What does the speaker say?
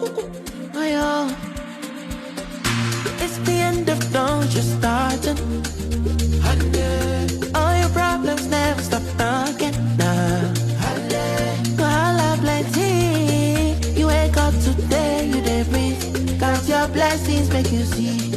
Oh, yeah. It's the end of dawn, just starting. All your problems never stop talking. Nah. Koala plenty. You wake up today, you dey breathe. Count your blessings, make you see.